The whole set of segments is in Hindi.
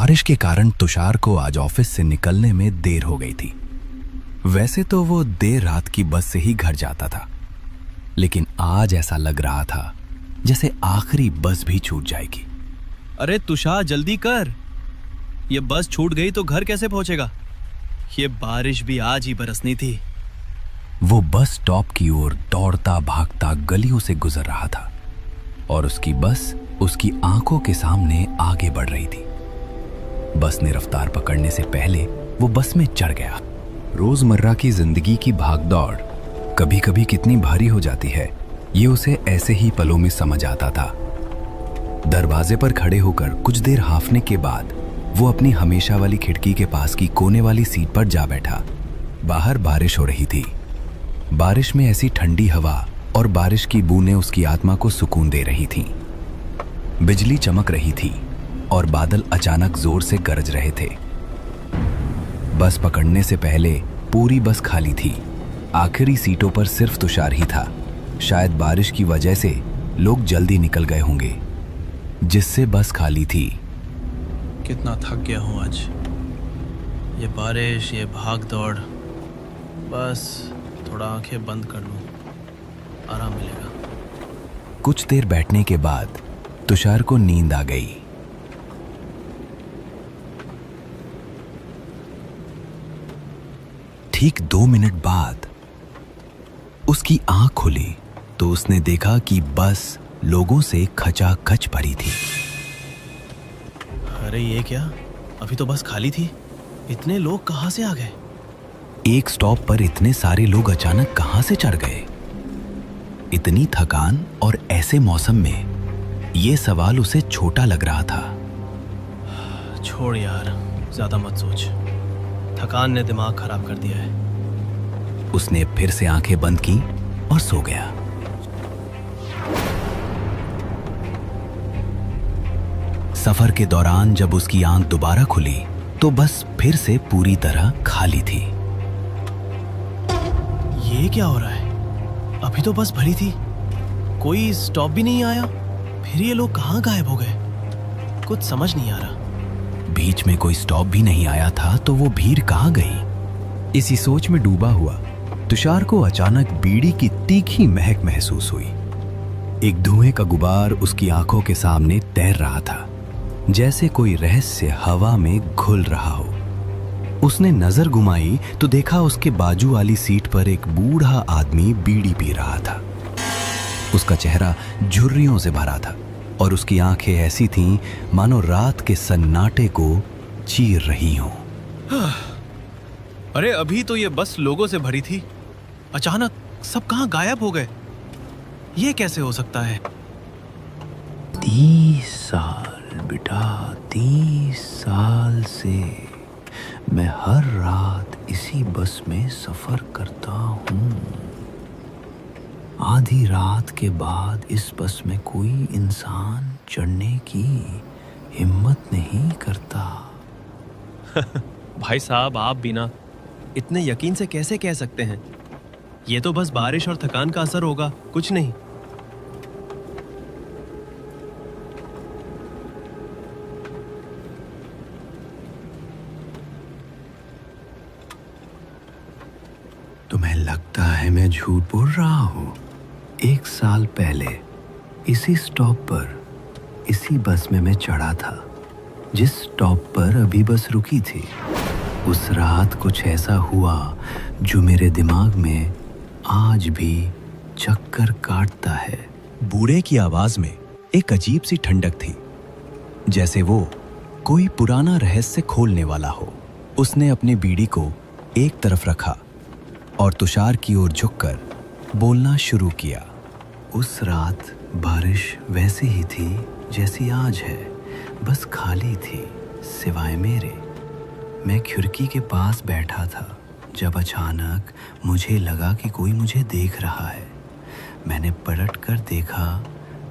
बारिश के कारण तुषार को आज ऑफिस से निकलने में देर हो गई थी। वैसे तो वो देर रात की बस से ही घर जाता था, लेकिन आज ऐसा लग रहा था जैसे आखिरी बस भी छूट जाएगी। अरे तुषार जल्दी कर, ये बस छूट गई तो घर कैसे पहुंचेगा? ये बारिश भी आज ही बरसनी थी। वो बस स्टॉप की ओर दौड़ता भागता गलियों से गुजर रहा था और उसकी बस उसकी आंखों के सामने आगे बढ़ रही थी। बस ने रफ्तार पकड़ने से पहले वो बस में चढ़ गया। रोजमर्रा की जिंदगी की भागदौड़ कभी कभी कितनी भारी हो जाती है, ये उसे ऐसे ही पलों में समझ आता था। दरवाजे पर खड़े होकर कुछ देर हांफने के बाद वो अपनी हमेशा वाली खिड़की के पास की कोने वाली सीट पर जा बैठा। बाहर बारिश हो रही थी। बारिश में ऐसी ठंडी हवा और बारिश की बूंदें उसकी आत्मा को सुकून दे रही थीं। बिजली चमक रही थी और बादल अचानक जोर से गरज रहे थे। बस पकड़ने से पहले पूरी बस खाली थी। आखिरी सीटों पर सिर्फ तुषार ही था। शायद बारिश की वजह से लोग जल्दी निकल गए होंगे, जिससे बस खाली थी। कितना थक गया हूँ आज। ये बारिश, ये भाग दौड़, बस थोड़ा आंखें बंद कर लूँ, आराम मिलेगा। कुछ देर बैठने के बाद तुषार को नींद आ गई। ठीक 2 मिनट बाद उसकी आंख खुली तो उसने देखा कि बस लोगों से खचाखच भरी थी। अरे ये क्या, अभी तो बस खाली थी, इतने लोग कहाँ से आ गए? एक स्टॉप पर इतने सारे लोग अचानक कहां से चढ़ गए? इतनी थकान और ऐसे मौसम में ये सवाल उसे छोटा लग रहा था। छोड़ यार, ज्यादा मत सोच, थकान ने दिमाग खराब कर दिया है। उसने फिर से आंखें बंद की और सो गया। सफर के दौरान जब उसकी आंख दोबारा खुली तो बस फिर से पूरी तरह खाली थी। ये क्या हो रहा है? अभी तो बस भरी थी, कोई स्टॉप भी नहीं आया, फिर ये लोग कहाँ गायब हो गए? कुछ समझ नहीं आ रहा। बीच में कोई स्टॉप भी नहीं आया था तो वो भीड़ कहाँ गई? इसी सोच में डूबा हुआ तुषार को अचानक बीड़ी की तीखी महक महसूस हुई। एक धुएं का गुबार उसकी आंखों के सामने तैर रहा था, जैसे कोई रहस्य हवा में घुल रहा हो। उसने नजर घुमाई तो देखा उसके बाजू वाली सीट पर एक बूढ़ा आदमी बीड़ी पी रहा था। उसका चेहरा झुर्रियों से भरा था और उसकी आंखें ऐसी थीं मानो रात के सन्नाटे को चीर रही हों। अरे अभी तो ये बस लोगों से भरी थी, अचानक सब कहाँ गायब हो गए? ये कैसे हो सकता है? 30 साल बेटा, 30 साल से मैं हर रात इसी बस में सफर करता हूँ। आधी रात के बाद इस बस में कोई इंसान चढ़ने की हिम्मत नहीं करता। भाई साहब, आप बिना इतने यकीन से कैसे कह सकते हैं? ये तो बस बारिश और थकान का असर होगा, कुछ नहीं। तुम्हें लगता है मैं झूठ बोल रहा हूँ? 1 साल पहले इसी स्टॉप पर इसी बस में मैं चढ़ा था, जिस स्टॉप पर अभी बस रुकी थी। उस रात कुछ ऐसा हुआ जो मेरे दिमाग में आज भी चक्कर काटता है। बूढ़े की आवाज में एक अजीब सी ठंडक थी, जैसे वो कोई पुराना रहस्य खोलने वाला हो। उसने अपनी बीड़ी को एक तरफ रखा और तुषार की ओर झुककर बोलना शुरू किया। उस रात बारिश वैसी ही थी जैसी आज है, बस खाली थी सिवाय मेरे। मैं खिड़की के पास बैठा था जब अचानक मुझे लगा कि कोई मुझे देख रहा है। मैंने पलट कर देखा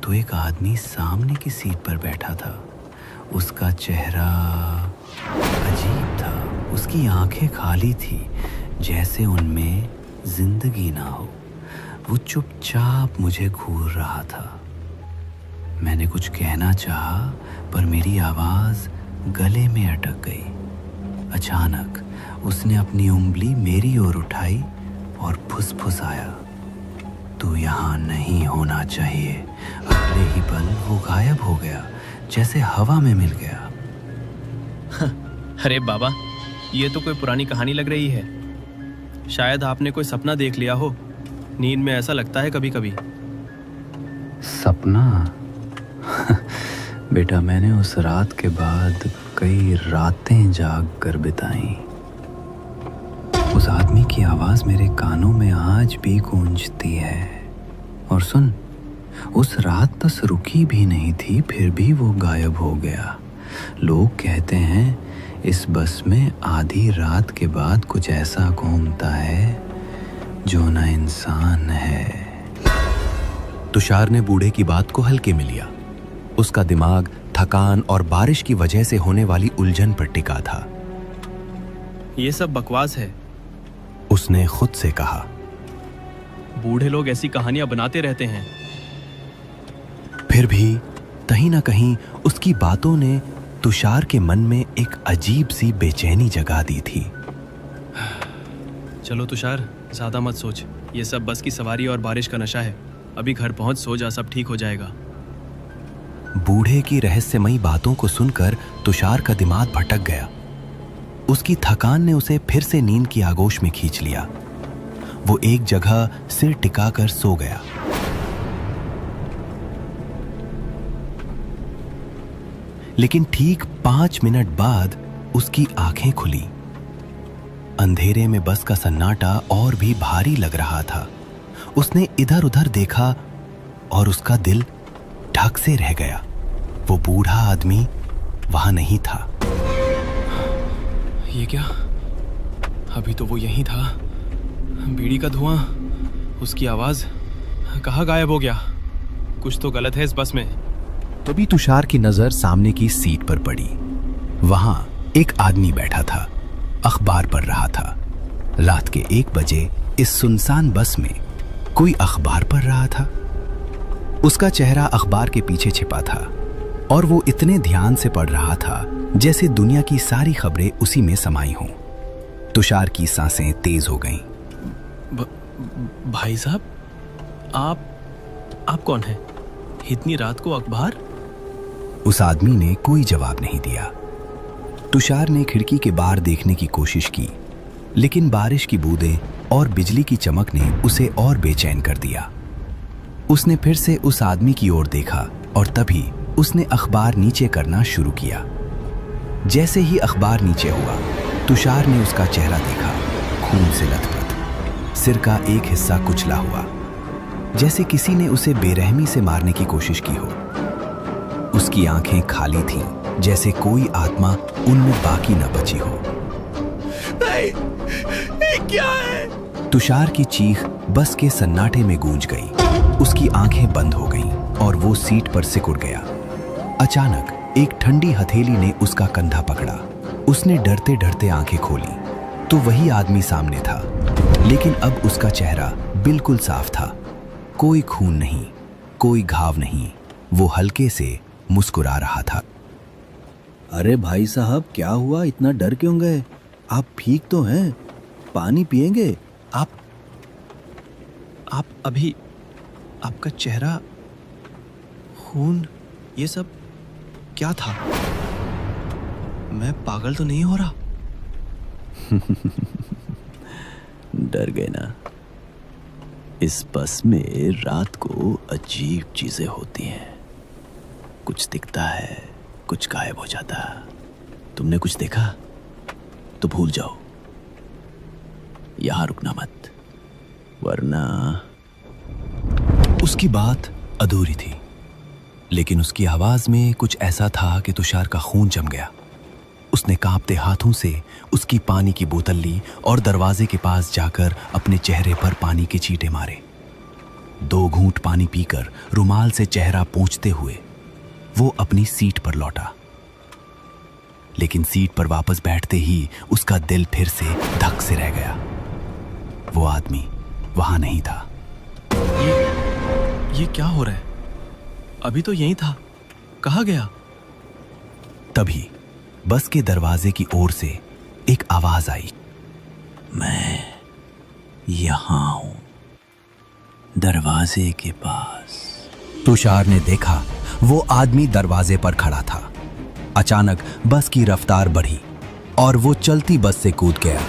तो एक आदमी सामने की सीट पर बैठा था। उसका चेहरा अजीब था, उसकी आंखें खाली थी जैसे उनमें जिंदगी ना हो। वो चुपचाप मुझे घूर रहा था। मैंने कुछ कहना चाहा पर मेरी आवाज़ गले में अटक गई। अचानक उसने अपनी उंगली मेरी ओर उठाई और फुसफुसाया, तू यहाँ नहीं होना चाहिए। अगले ही पल वो गायब हो गया, जैसे हवा में मिल गया। अरे बाबा, ये तो कोई पुरानी कहानी लग रही है। शायद आपने कोई सपना देख लिया हो। नींद में ऐसा लगता है कभी कभी। सपना? बेटा, मैंने उस रात के बाद कई रातें जाग कर बिताई। उस आदमी की आवाज मेरे कानों में आज भी गूंजती है। और सुन, उस रात बस रुकी भी नहीं थी, फिर भी वो गायब हो गया। लोग कहते हैं इस बस में आधी रात के बाद कुछ ऐसा घूमता है जो ना इंसान है। तुषार ने बूढ़े की बात को हल्के में लिया। उसका दिमाग थकान और बारिश की वजह से होने वाली उलझन पर टिका था। ये सब बकवास है, उसने खुद से कहा। बूढ़े लोग ऐसी कहानियां बनाते रहते हैं। फिर भी कहीं ना कहीं उसकी बातों ने तुषार के मन में एक अजीब सी बेचैनी जगा दी थी। चलो तुषार, ज्यादा मत सोच। ये सब बस की सवारी और बारिश का नशा है। अभी घर पहुंच सो जा, सब ठीक हो जाएगा। बूढ़े की रहस्यमयी बातों को सुनकर तुषार का दिमाग भटक गया। उसकी थकान ने उसे फिर से नींद की आगोश में खींच लिया। वो एक जगह सिर टिकाकर सो गया। लेकिन ठीक 5 मिनट बाद उसकी आंखें खुली। अंधेरे में बस का सन्नाटा और भी भारी लग रहा था। उसने इधर उधर देखा और उसका दिल ढक से रह गया। वो बूढ़ा आदमी वहां नहीं था। ये क्या? अभी तो वो यहीं था। बीड़ी का धुआं, उसकी आवाज, कहाँ गायब हो गया? कुछ तो गलत है इस बस में। तभी तुषार की नजर सामने की सीट पर पड़ी। वहां एक आदमी बैठा था, अखबार पढ़ रहा था। रात के 1 बजे इस सुनसान बस में कोई अखबार पढ़ रहा था। उसका चेहरा अखबार के पीछे छिपा था और वो इतने ध्यान से पढ़ रहा था जैसे दुनिया की सारी खबरें उसी में समाई हों। तुषार की सांसें तेज हो गईं। भाई साहब, आप कौन हैं? इतनी रात को अखबार? उस आदमी ने कोई जवाब नहीं दिया। तुषार ने खिड़की के बाहर देखने की कोशिश की, लेकिन बारिश की बूंदें और बिजली की चमक ने उसे और बेचैन कर दिया। उसने फिर से उस आदमी की ओर देखा और तभी उसने अखबार नीचे करना शुरू किया। जैसे ही अखबार नीचे हुआ, तुषार ने उसका चेहरा देखा, खून से लथपथ, सिर का एक हिस्सा कुचला हुआ, जैसे किसी ने उसे बेरहमी से मारने की कोशिश की हो। उसकी आंखें खाली थीं, जैसे कोई आत्मा उनमें बाकी न बची हो। नहीं, ये क्या है? तुषार की चीख बस के सन्नाटे में गूंज गई। उसकी आंखें बंद हो गईं और वो सीट पर सिकुड़ गया। अचानक एक ठंडी हथेली ने उसका कंधा पकड़ा। उसने डरते डरते आंखें खोली तो वही आदमी सामने था, लेकिन अब उसका चेहरा बिल्कुल साफ था। कोई खून नहीं, कोई घाव नहीं। वो हल्के से मुस्कुरा रहा था। अरे भाई साहब, क्या हुआ? इतना डर क्यों गए? आप ठीक तो हैं? पानी पिएंगे? आप अभी, आपका चेहरा, खून, ये सब क्या था? मैं पागल तो नहीं हो रहा? डर गए ना? इस बस में रात को अजीब चीजें होती हैं। कुछ दिखता है, कुछ गायब हो जाता है। तुमने कुछ देखा तो भूल जाओ, यहां रुकना मत, वरना। उसकी बात अधूरी थी, लेकिन उसकी आवाज में कुछ ऐसा था कि तुषार का खून जम गया। उसने कांपते हाथों से उसकी पानी की बोतल ली और दरवाजे के पास जाकर अपने चेहरे पर पानी के छींटे मारे। 2 घूंट पानी पीकर रुमाल से चेहरा पोंछते हुए वो अपनी सीट पर लौटा। लेकिन सीट पर वापस बैठते ही उसका दिल फिर से धक से रह गया। वो आदमी वहां नहीं था। ये क्या हो रहा है? अभी तो यहीं था, कहाँ गया? तभी बस के दरवाजे की ओर से एक आवाज आई। मैं यहां हूं, दरवाजे के पास। तुषार ने देखा वो आदमी दरवाजे पर खड़ा था। अचानक बस की रफ्तार बढ़ी और वो चलती बस से कूद गया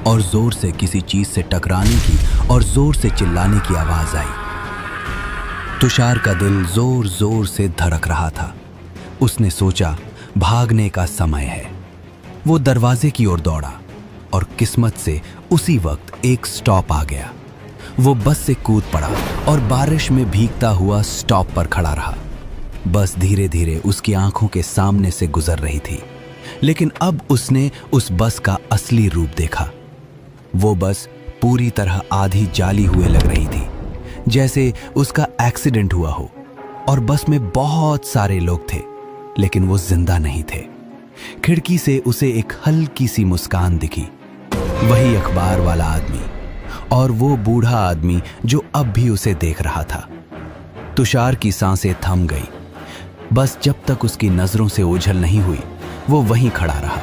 और जोर से किसी चीज से टकराने की और जोर से चिल्लाने की आवाज आई। तुषार का दिल जोर जोर से धड़क रहा था। उसने सोचा भागने का समय है। वो दरवाजे की ओर दौड़ा और किस्मत से उसी वक्त एक स्टॉप आ गया। वो बस से कूद पड़ा और बारिश में भीगता हुआ स्टॉप पर खड़ा रहा। बस धीरे धीरे उसकी आंखों के सामने से गुजर रही थी, लेकिन अब उसने उस बस का असली रूप देखा। वो बस पूरी तरह आधी जाली हुए लग रही थी, जैसे उसका एक्सीडेंट हुआ हो। और बस में बहुत सारे लोग थे, लेकिन वो जिंदा नहीं थे। खिड़की से उसे एक हल्की सी मुस्कान दिखी। वही अखबार वाला आदमी और वो बूढ़ा आदमी जो अब भी उसे देख रहा था। तुषार की सांसें थम गई। बस जब तक उसकी नजरों से ओझल नहीं हुई, वो वहीं खड़ा रहा।